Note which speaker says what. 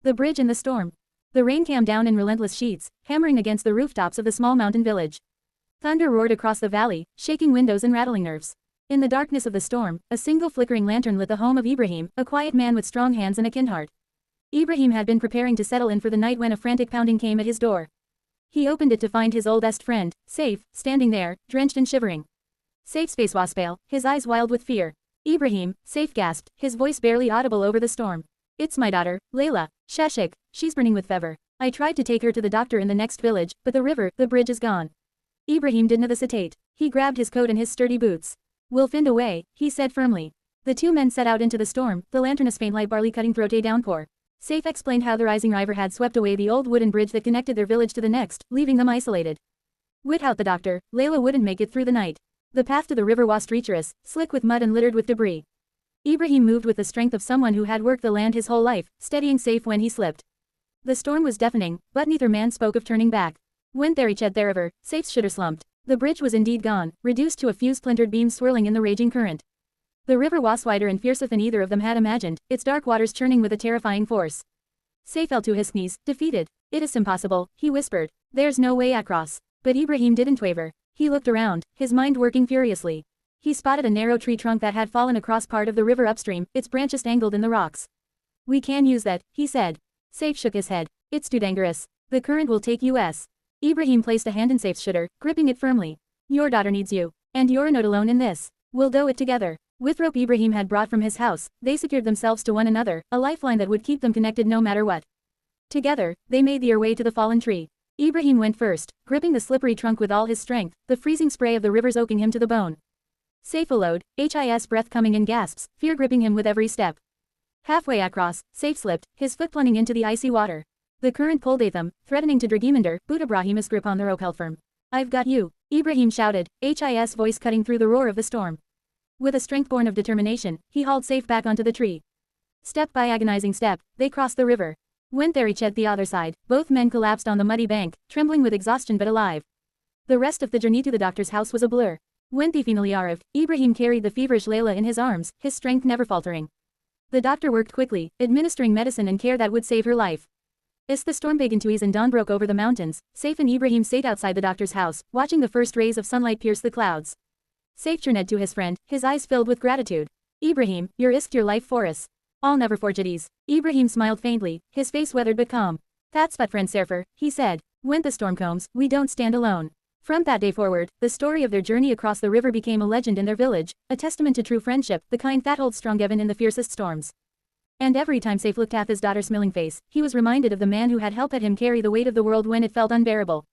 Speaker 1: The bridge in the storm. The rain came down in relentless sheets, hammering against the rooftops of the small mountain village. Thunder roared across the valley, shaking windows and rattling nerves. In the darkness of the storm, a single flickering lantern lit the home of Ibrahim, a quiet man with strong hands and a kind heart. Ibrahim had been preparing to settle in for the night when a frantic pounding came at his door. He opened it to find his old best friend, Saif, standing there, drenched and shivering. Saif's face was pale, his eyes wild with fear. Ibrahim, Saif gasped, his voice barely audible over the storm. It's my daughter, Layla. Shashik, she's burning with fever. I tried to take her to the doctor in the next village, but the bridge is gone. Ibrahim didn't hesitate. He grabbed his coat and his sturdy boots. We'll find a way, he said firmly. The two men set out into the storm, the lantern a faint light barely cutting through a downpour. Saif explained how the rising river had swept away the old wooden bridge that connected their village to the next, leaving them isolated. Without the doctor, Layla wouldn't make it through the night. The path to the river was treacherous, slick with mud and littered with debris. Ibrahim moved with the strength of someone who had worked the land his whole life, steadying Saif when he slipped. The storm was deafening, but neither man spoke of turning back. When they reached the river, Saif's shoulder slumped. The bridge was indeed gone, reduced to a few splintered beams swirling in the raging current. The river was wider and fiercer than either of them had imagined, its dark waters churning with a terrifying force. Saif fell to his knees, defeated. It is impossible, he whispered. There's no way across. But Ibrahim didn't waver. He looked around, his mind working furiously. He spotted a narrow tree trunk that had fallen across part of the river upstream, its branches tangled in the rocks. We can use that, he said. Saif shook his head. It's too dangerous. The current will take us. Ibrahim placed a hand in Saif's shoulder, gripping it firmly. Your daughter needs you. And you're not alone in this. We'll do it together. With rope Ibrahim had brought from his house, they secured themselves to one another, a lifeline that would keep them connected no matter what. Together, they made their way to the fallen tree. Ibrahim went first, gripping the slippery trunk with all his strength, the freezing spray of the river soaking him to the bone. Saif followed, his breath coming in gasps, fear gripping him with every step. Halfway across, Saif slipped, his foot plunging into the icy water. The current pulled at them, threatening to drag Imander, but Ibrahim's grip on the rope held firm. I've got you, Ibrahim shouted, his voice cutting through the roar of the storm. With a strength born of determination, he hauled Saif back onto the tree. Step by agonizing step, they crossed the river. When they reached the other side, both men collapsed on the muddy bank, trembling with exhaustion but alive. The rest of the journey to the doctor's house was a blur. When they finally arrived, Ibrahim carried the feverish Layla in his arms, his strength never faltering. The doctor worked quickly, administering medicine and care that would save her life. As the storm began to ease and dawn broke over the mountains, Saif and Ibrahim stayed outside the doctor's house, watching the first rays of sunlight pierce the clouds. Saif turned to his friend, his eyes filled with gratitude. Ibrahim, you risked your life for us. I'll never forget it. Ibrahim smiled faintly, his face weathered but calm. That's what friends are for, he said. When the storm comes, we don't stand alone. From that day forward, the story of their journey across the river became a legend in their village, a testament to true friendship, the kind that holds strong even in the fiercest storms. And every time Saif looked at his daughter's smiling face, he was reminded of the man who had helped him carry the weight of the world when it felt unbearable.